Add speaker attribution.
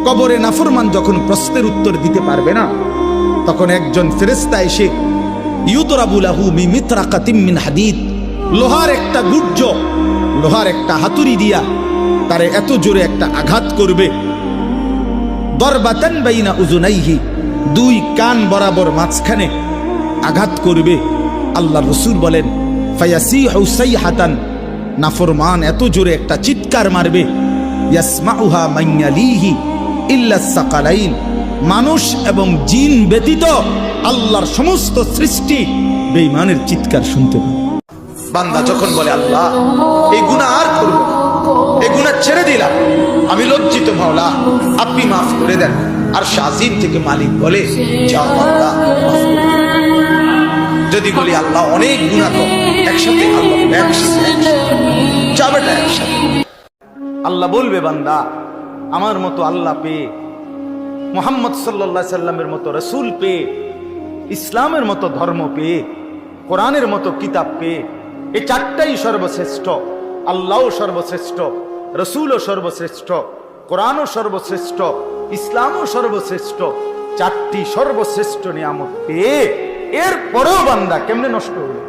Speaker 1: কবরে নাফরমান যখন প্রশ্নের উত্তর দিতে পারবে না, তখন একজন ফেরেশতা এসে ইউতরাবু লাহু মিমিতরাকাতিম মিন হাদিদ, লোহার একটা গুর্জ, লোহার একটা হাতুড়ি দিয়া তারে এত জোরে একটা আঘাত করবে, দরবাতান বাইনা উযুনাইহি, দুই কান বরাবর মাঝখানে আঘাত করবে। আল্লাহ রাসূল বলেন ফায়াসিহু সাইহাতান, নাফরমান এত জোরে একটা চিৎকার মারবে, ইয়াসমাউহা মান ইয়ালিহি ইল্লা সাকালাইন, মানুষ এবং জিন ব্যতীত আল্লাহর সমস্ত সৃষ্টি বেঈমানের চিৎকার শুনতে পাবে। বান্দা যখন বলে আল্লাহ এই গুনাহ আর করব না, এই গুনাহ ছেড়ে দিলাম, আমি লজ্জিত মাওলা, আপনি মাফ করে দেন, আর শাজিম থেকে মালিক বলে যাও বান্দা মাফ করে দেন। যদি বলি আল্লাহ অনেক গুনাহ তো একসাথে, আল্লাহ একসাথে যাবে না একসাথে। আল্লাহ বলবে বান্দা আমার মতো আল্লাহ পেয়ে, মুহাম্মদ সাল্লাল্লাহু আলাইহি সাল্লামের মতো রাসূল পেয়ে, ইসলামের মতো ধর্ম পেয়ে, কোরআনের মতো কিতাব পেয়ে, এই চারটাই সর্বশ্রেষ্ঠ, আল্লাহও সর্বশ্রেষ্ঠ, রাসূলও সর্বশ্রেষ্ঠ, কোরআনও সর্বশ্রেষ্ঠ, ইসলামও সর্বশ্রেষ্ঠ, চারটি সর্বশ্রেষ্ঠ নিয়ামত পেয়ে এরপরেও বান্দা কেমনে নষ্ট হলো?